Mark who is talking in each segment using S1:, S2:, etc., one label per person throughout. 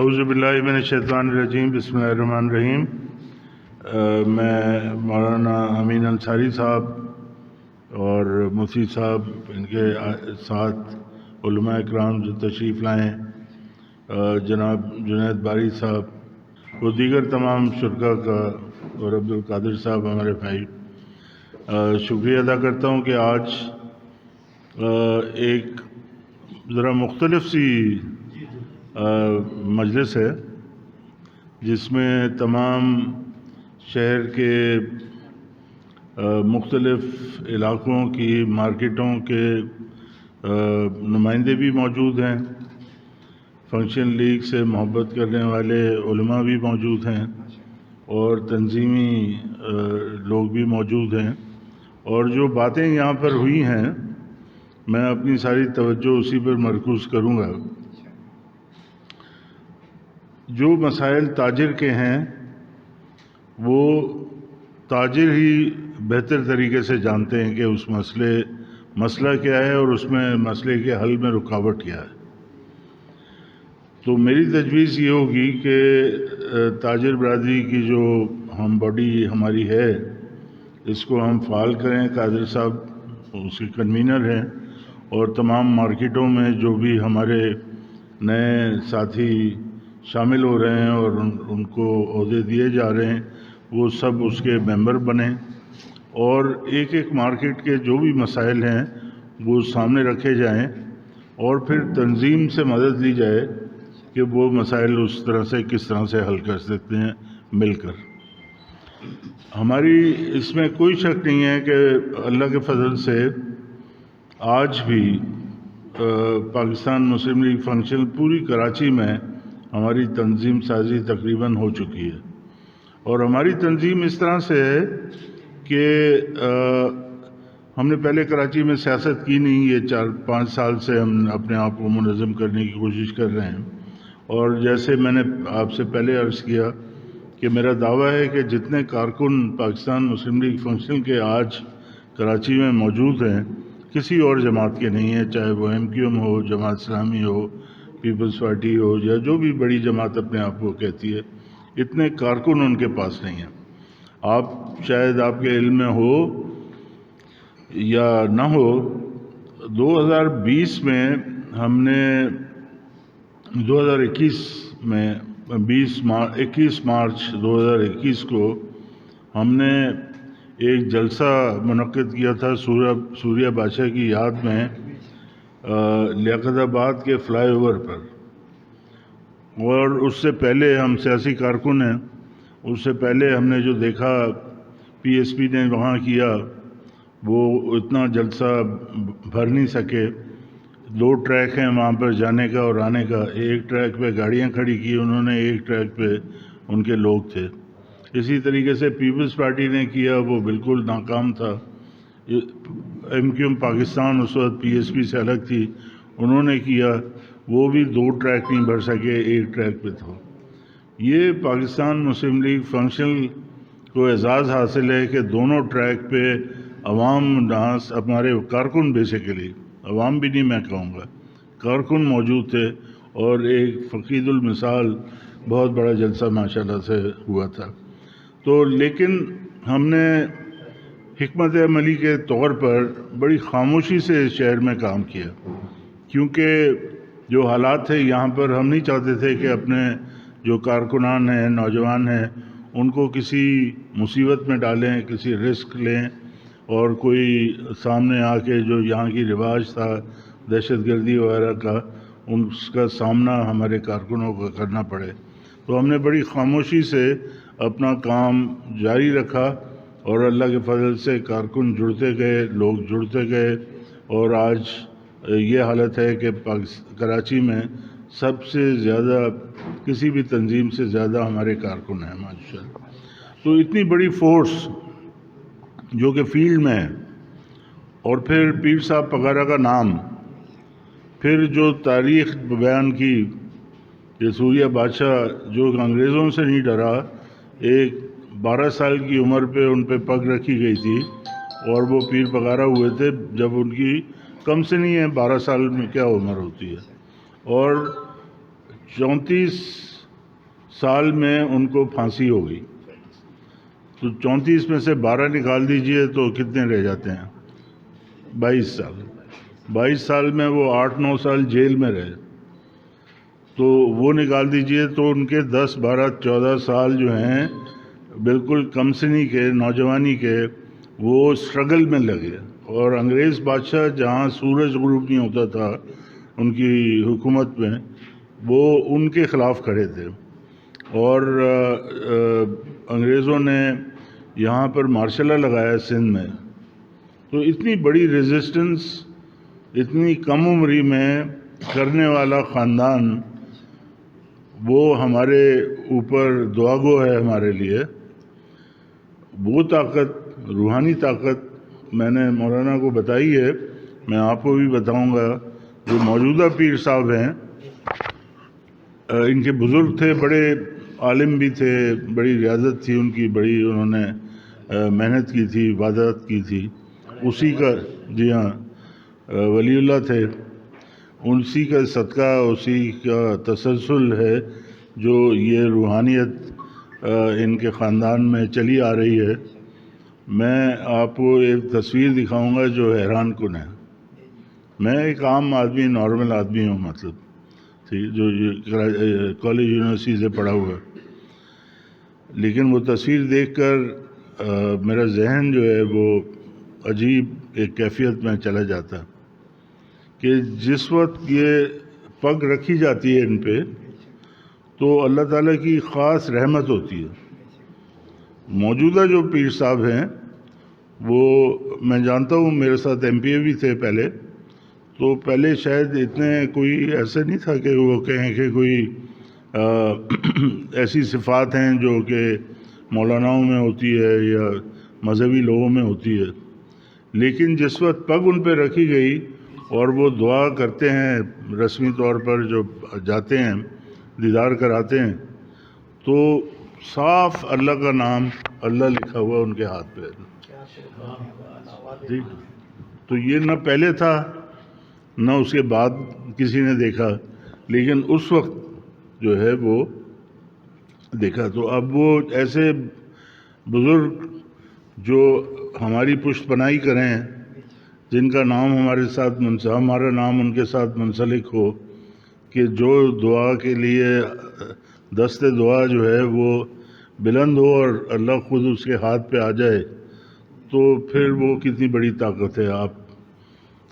S1: اعوذ باللہ من الشیطان الرجیم، بسم اللہ الرحمن الرحیم۔ میں مولانا امین انصاری صاحب اور مفتی صاحب، ان کے ساتھ علماء اکرام جو تشریف لائیں، جناب جنید باری صاحب اور دیگر تمام شرکاء کا، اور عبدالقادر صاحب ہمارے بھائی، شکریہ ادا کرتا ہوں کہ آج ایک ذرا مختلف سی مجلس ہے، جس میں تمام شہر کے مختلف علاقوں کی مارکیٹوں کے نمائندے بھی موجود ہیں، فنکشن لیگ سے محبت کرنے والے علماء بھی موجود ہیں، اور تنظیمی لوگ بھی موجود ہیں، اور جو باتیں یہاں پر ہوئی ہیں میں اپنی ساری توجہ اسی پر مرکوز کروں گا۔ جو مسائل تاجر کے ہیں وہ تاجر ہی بہتر طریقے سے جانتے ہیں کہ اس مسئلہ کیا ہے اور اس میں مسئلے کے حل میں رکاوٹ کیا ہے۔ تو میری تجویز یہ ہوگی کہ تاجر برادری کی جو ہم باڈی ہماری ہے، اس کو ہم فعال کریں۔ قادر صاحب اس کے کنوینر ہیں، اور تمام مارکیٹوں میں جو بھی ہمارے نئے ساتھی شامل ہو رہے ہیں اور ان کو عہدے دیے جا رہے ہیں، وہ سب اس کے ممبر بنیں، اور ایک ایک مارکیٹ کے جو بھی مسائل ہیں وہ سامنے رکھے جائیں، اور پھر تنظیم سے مدد لی جائے کہ وہ مسائل اس طرح سے کس طرح سے حل کر سکتے ہیں مل کر۔ ہماری اس میں کوئی شک نہیں ہے کہ اللہ کے فضل سے آج بھی پاکستان مسلم لیگ فنکشن پوری کراچی میں ہماری تنظیم سازی تقریباً ہو چکی ہے، اور ہماری تنظیم اس طرح سے ہے کہ ہم نے پہلے کراچی میں سیاست کی نہیں، یہ 4-5 سال سے ہم اپنے آپ کو منظم کرنے کی کوشش کر رہے ہیں، اور جیسے میں نے آپ سے پہلے عرض کیا کہ میرا دعویٰ ہے کہ جتنے کارکن پاکستان مسلم لیگ فنکشن کے آج کراچی میں موجود ہیں، کسی اور جماعت کے نہیں ہیں، چاہے وہ MQM ہو، جماعت اسلامی ہو، پیپلز پارٹی ہو، یا جو بھی بڑی جماعت اپنے آپ کو کہتی ہے، اتنے کارکن ان کے پاس نہیں ہیں۔ آپ شاید آپ کے علم میں ہو یا نہ ہو، 2020 میں ہم نے 2021 میں 21 مارچ 2021 کو ہم نے ایک جلسہ منعقد کیا تھا سوریہ بادشاہ کی یاد میں لیاقت آباد کے فلائی اوور پر، اور اس سے پہلے ہم سیاسی کارکن ہیں، اس سے پہلے ہم نے جو دیکھا PSP نے وہاں کیا، وہ اتنا جلسہ بھر نہیں سکے۔ 2 ٹریک ہیں وہاں پر جانے کا اور آنے کا، ایک ٹریک پہ گاڑیاں کھڑی کی انہوں نے، ایک ٹریک پہ ان کے لوگ تھے۔ اسی طریقے سے پیپلز پارٹی نے کیا، وہ بالکل ناکام تھا۔ MQM پاکستان اس وقت PSP سے الگ تھی، انہوں نے کیا، وہ بھی 2 ٹریک نہیں بھر سکے، ایک ٹریک پہ تھا۔ یہ پاکستان مسلم لیگ فنکشن کو اعزاز حاصل ہے کہ دونوں ٹریک پہ عوام ناس، ہمارے کارکن، بیسیکلی عوام بھی نہیں میں کہوں گا، کارکن موجود تھے، اور ایک فقید المثال بہت بڑا جلسہ ماشاءاللہ سے ہوا تھا۔ تو لیکن ہم نے حکمت عملی کے طور پر بڑی خاموشی سے اس شہر میں کام کیا، کیونکہ جو حالات تھے یہاں پر ہم نہیں چاہتے تھے کہ اپنے جو کارکنان ہیں، نوجوان ہیں، ان کو کسی مصیبت میں ڈالیں، کسی رسک لیں، اور کوئی سامنے آ کے جو یہاں کی رواج تھا دہشت گردی وغیرہ کا، اس کا سامنا ہمارے کارکنوں کو کرنا پڑے۔ تو ہم نے بڑی خاموشی سے اپنا کام جاری رکھا، اور اللہ کے فضل سے کارکن جڑتے گئے، لوگ جڑتے گئے، اور آج یہ حالت ہے کہ کراچی میں سب سے زیادہ، کسی بھی تنظیم سے زیادہ ہمارے کارکن ہیں ماشاءاللہ۔ تو اتنی بڑی فورس جو کہ فیلڈ میں ہے، اور پھر پیر صاحب پگارا کا نام، پھر جو تاریخ بیان کی کہ سوریہ بادشاہ جو انگریزوں سے نہیں ڈرا، ایک 12 سال کی عمر پہ ان پہ پگ رکھی گئی تھی، اور وہ پیر پگارا ہوئے تھے جب ان کی کم سے نہیں ہے 12 سال میں کیا عمر ہوتی ہے، اور 34 سال میں ان کو پھانسی ہو گئی، تو 34 میں سے 12 نکال دیجئے تو کتنے رہ جاتے ہیں؟ 22 سال 22 سال میں وہ 8-9 سال جیل میں رہے، تو وہ نکال دیجئے تو ان کے 10 12 14 سال جو ہیں بالکل کم سنی کے، نوجوانی کے، وہ اسٹرگل میں لگے. اور انگریز بادشاہ جہاں سورج غروب نہیں ہوتا تھا ان کی حکومت میں، وہ ان کے خلاف کھڑے تھے. اور انگریزوں نے یہاں پر مارشل لا لگایا سندھ میں. تو اتنی بڑی ریزسٹنس اتنی کم عمری میں کرنے والا خاندان، وہ ہمارے اوپر دعا گو ہے ہمارے لیے. وہ طاقت، روحانی طاقت میں نے مولانا کو بتائی ہے، میں آپ کو بھی بتاؤں گا. جو موجودہ پیر صاحب ہیں، ان کے بزرگ تھے، بڑے عالم بھی تھے، بڑی ریاضت تھی ان کی، بڑی انہوں نے محنت کی تھی، عبادت کی تھی. اسی کا، جی ہاں، ولی اللہ تھے. اسی کا صدقہ، اسی کا تسلسل ہے جو یہ روحانیت ان کے خاندان میں چلی آ رہی ہے. میں آپ کو ایک تصویر دکھاؤں گا جو حیران کن ہے. میں ایک عام آدمی، نارمل آدمی ہوں، مطلب جو کالج یونیورسٹی سے پڑھا ہوا، لیکن وہ تصویر دیکھ کر میرا ذہن جو ہے وہ عجیب ایک کیفیت میں چلا جاتا کہ جس وقت یہ پگ رکھی جاتی ہے ان پہ تو اللہ تعالیٰ کی خاص رحمت ہوتی ہے. موجودہ جو پیر صاحب ہیں وہ میں جانتا ہوں، میرے ساتھ ایم پی اے بھی تھے پہلے، تو پہلے شاید اتنے کوئی ایسے نہیں تھا کہ وہ کہیں کہ کوئی ایسی صفات ہیں جو کہ مولاناؤں میں ہوتی ہے یا مذہبی لوگوں میں ہوتی ہے. لیکن جس وقت پگ ان پہ رکھی گئی اور وہ دعا کرتے ہیں رسمی طور پر، جو جاتے ہیں دیدار کراتے ہیں، تو صاف اللہ کا نام، اللہ لکھا ہوا ان کے ہاتھ پہ. جی، تو یہ نہ پہلے تھا نہ اس کے بعد کسی نے دیکھا، لیکن اس وقت جو ہے وہ دیکھا. تو اب وہ ایسے بزرگ جو ہماری پشت پناہی کریں، جن کا نام ہمارے ساتھ ہمارا نام ان کے ساتھ منسلک ہو، کہ جو دعا کے لیے دست دعا جو ہے وہ بلند ہو اور اللہ خود اس کے ہاتھ پہ آ جائے، تو پھر وہ کتنی بڑی طاقت ہے. آپ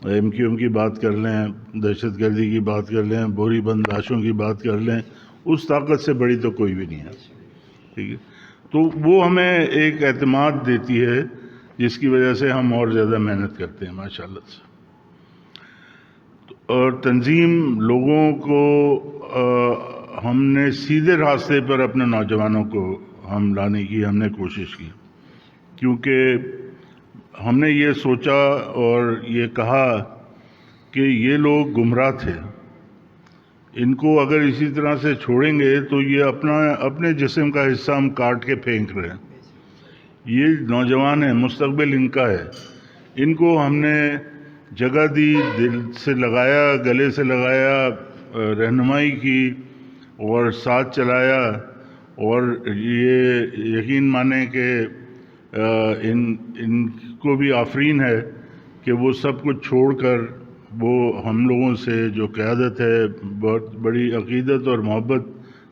S1: ایم کیو ایم کی بات کر لیں، دہشت گردی کی بات کر لیں، بوری بنداشوں کی بات کر لیں، اس طاقت سے بڑی تو کوئی بھی نہیں ہے. ٹھیک ہے، تو وہ ہمیں ایک اعتماد دیتی ہے جس کی وجہ سے ہم اور زیادہ محنت کرتے ہیں ماشاءاللہ سے. اور تنظیم لوگوں کو ہم نے سیدھے راستے پر اپنے نوجوانوں کو ہم لانے کی ہم نے کوشش کی، کیونکہ ہم نے یہ سوچا اور یہ کہا کہ یہ لوگ گمراہ تھے. ان کو اگر اسی طرح سے چھوڑیں گے تو یہ اپنے جسم کا حصہ ہم کاٹ کے پھینک رہے ہیں. یہ نوجوان ہیں، مستقبل ان کا ہے. ان کو ہم نے جگہ دی، دل سے لگایا، گلے سے لگایا، رہنمائی کی اور ساتھ چلایا. اور یہ یقین مانیں کہ ان کو بھی آفرین ہے کہ وہ سب کچھ چھوڑ کر وہ ہم لوگوں سے جو قیادت ہے بہت بڑی عقیدت اور محبت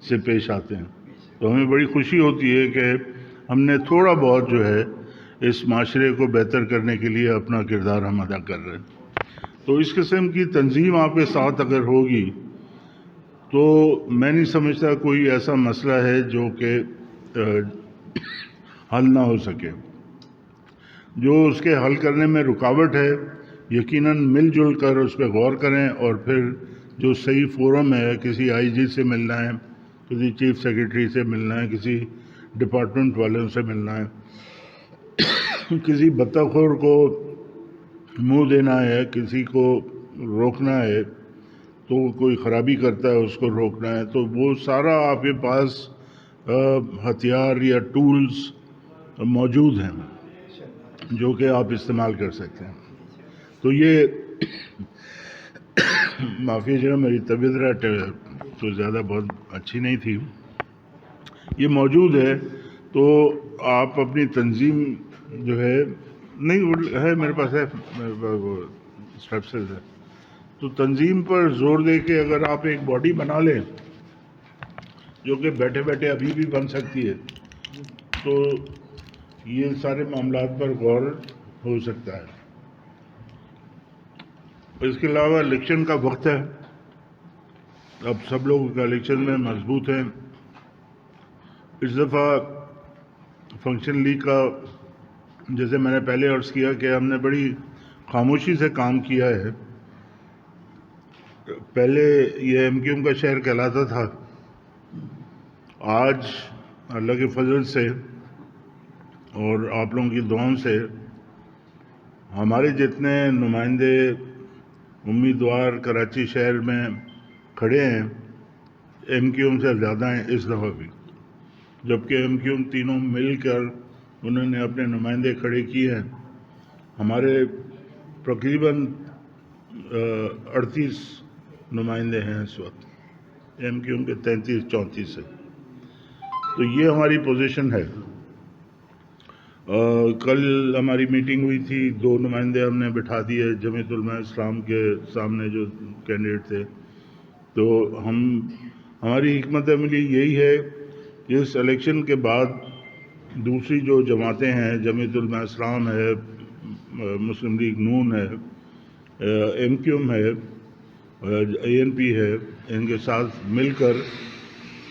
S1: سے پیش آتے ہیں. تو ہمیں بڑی خوشی ہوتی ہے کہ ہم نے تھوڑا بہت جو ہے اس معاشرے کو بہتر کرنے کے لیے اپنا کردار ہم ادا کر رہے ہیں. تو اس قسم کی تنظیم آپ کے ساتھ اگر ہوگی تو میں نہیں سمجھتا کوئی ایسا مسئلہ ہے جو کہ حل نہ ہو سکے. جو اس کے حل کرنے میں رکاوٹ ہے، یقیناً مل جل کر اس پہ غور کریں، اور پھر جو صحیح فورم ہے، کسی آئی جی سے ملنا ہے، کسی چیف سیکرٹری سے ملنا ہے، کسی ڈپارٹمنٹ والوں سے ملنا ہے، کسی بطخ خور کو منہ دینا ہے، کسی کو روکنا ہے، تو کوئی خرابی کرتا ہے اس کو روکنا ہے، تو وہ سارا آپ کے پاس ہتھیار یا ٹولز موجود ہیں جو کہ آپ استعمال کر سکتے ہیں. تو یہ معافی جو میری طبیعت تو زیادہ بہت اچھی نہیں تھی، یہ موجود ہے تو آپ اپنی تنظیم جو ہے نہیں ہے میرے پاس ہے اسٹرکچر ہے تو تنظیم پر زور دے کے اگر آپ ایک باڈی بنا لیں جو کہ بیٹھے بیٹھے ابھی بھی بن سکتی ہے تو یہ سارے معاملات پر غور ہو سکتا ہے. اس کے علاوہ الیکشن کا وقت ہے, اب سب لوگ الیکشن میں مضبوط ہیں. اس دفعہ فنکشن لیگ کا جیسے میں نے پہلے عرض کیا کہ ہم نے بڑی خاموشی سے کام کیا ہے. پہلے یہ ایم کیو ایم کا شہر کہلاتا تھا, آج اللہ کے فضل سے اور آپ لوگوں کی دعاؤں سے ہمارے جتنے نمائندے امیدوار کراچی شہر میں کھڑے ہیں ایم کیو ایم سے زیادہ ہیں اس دفعہ بھی, جبکہ ایم کیو ایم تینوں مل کر انہوں نے اپنے نمائندے کھڑے کیے ہیں. ہمارے تقریباً 38 نمائندے ہیں اس وقت, ایم کیو ایم کے 33-34 سے. تو یہ ہماری پوزیشن ہے. کل ہماری میٹنگ ہوئی تھی, 2 نمائندے ہم نے بٹھا دیے جمعیت علماء اسلام کے سامنے جو کینڈیڈیٹ تھے. تو ہماری حکمت عملی یہی ہے کہ اس الیکشن کے بعد دوسری جو جماعتیں ہیں, جمعیت علماء اسلام ہے, مسلم لیگ نون ہے, ایم کیو ایم ہے, اے این پی ہے, ان کے ساتھ مل کر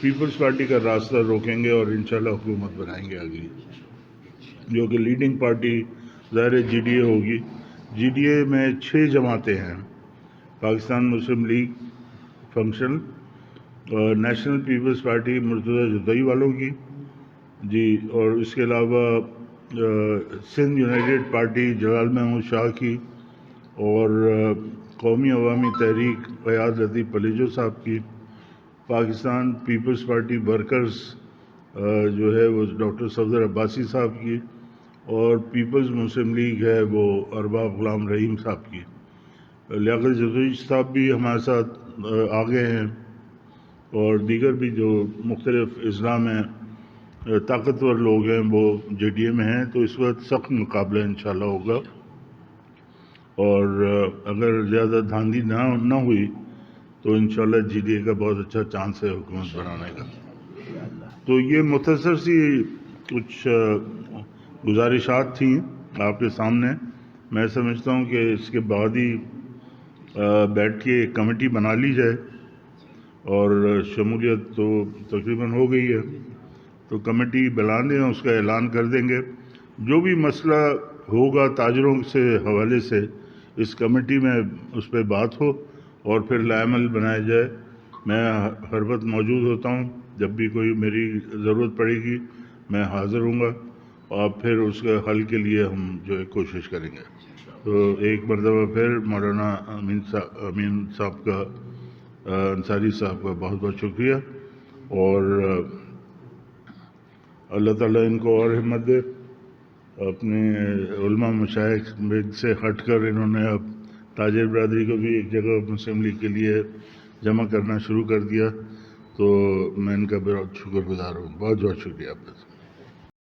S1: پیپلز پارٹی کا راستہ روکیں گے اور انشاءاللہ حکومت بنائیں گے آگے, جو کہ لیڈنگ پارٹی ظاہر جی ڈی اے ہوگی. جی ڈی اے میں 6 جماعتیں ہیں, Pakistan Muslim League function, National Peoples Party Murtaza جدئی والوں کی جی, اور اس کے علاوہ سندھ یونائٹڈ پارٹی جلال محمود شاہ کی, اور قومی عوامی تحریک فیاض لطیف پلیجو صاحب کی, پاکستان پیپلز پارٹی ورکرز جو ہے وہ ڈاکٹر صفدر عباسی صاحب کی, اور پیپلز مسلم لیگ ہے وہ ارباب غلام رحیم صاحب کی. لیاقت جدوی صاحب بھی ہمارے ساتھ آگے ہیں, اور دیگر بھی جو مختلف اضلاع میں طاقتور لوگ ہیں وہ جے ڈی اے میں ہیں. تو اس وقت سخت مقابلہ انشاءاللہ ہوگا, اور اگر زیادہ دھاندلی نہ ہوئی تو انشاءاللہ جی ڈی اے کا بہت اچھا چانس ہے حکومت بنانے کا. تو یہ مختصر سی کچھ گزارشات تھیں آپ کے سامنے. میں سمجھتا ہوں کہ اس کے بعد ہی بیٹھ کے ایک کمیٹی بنا لی جائے, اور شمولیت تو تقریباً ہو گئی ہے, تو کمیٹی بنا دیں, اس کا اعلان کر دیں گے. جو بھی مسئلہ ہوگا تاجروں سے حوالے سے اس کمیٹی میں اس پہ بات ہو اور پھر لائحہ بنایا جائے. میں ہر وقت موجود ہوتا ہوں, جب بھی کوئی میری ضرورت پڑے گی میں حاضر ہوں گا, اور پھر اس کے حل کے لیے ہم جو ہے کوشش کریں گے. تو ایک مرتبہ پھر مولانا امین صاحب کا, انصاری صاحب کا بہت بہت شکریہ, اور اللہ تعالیٰ ان کو اور ہمت دے. اپنے علماء مشائخ سے ہٹ کر انہوں نے اب تاجر برادری کو بھی ایک جگہ مسلم لیگ کے لیے جمع کرنا شروع کر دیا, تو میں ان کا بہت شکر گزار ہوں. بہت بہت شکریہ آپ کا.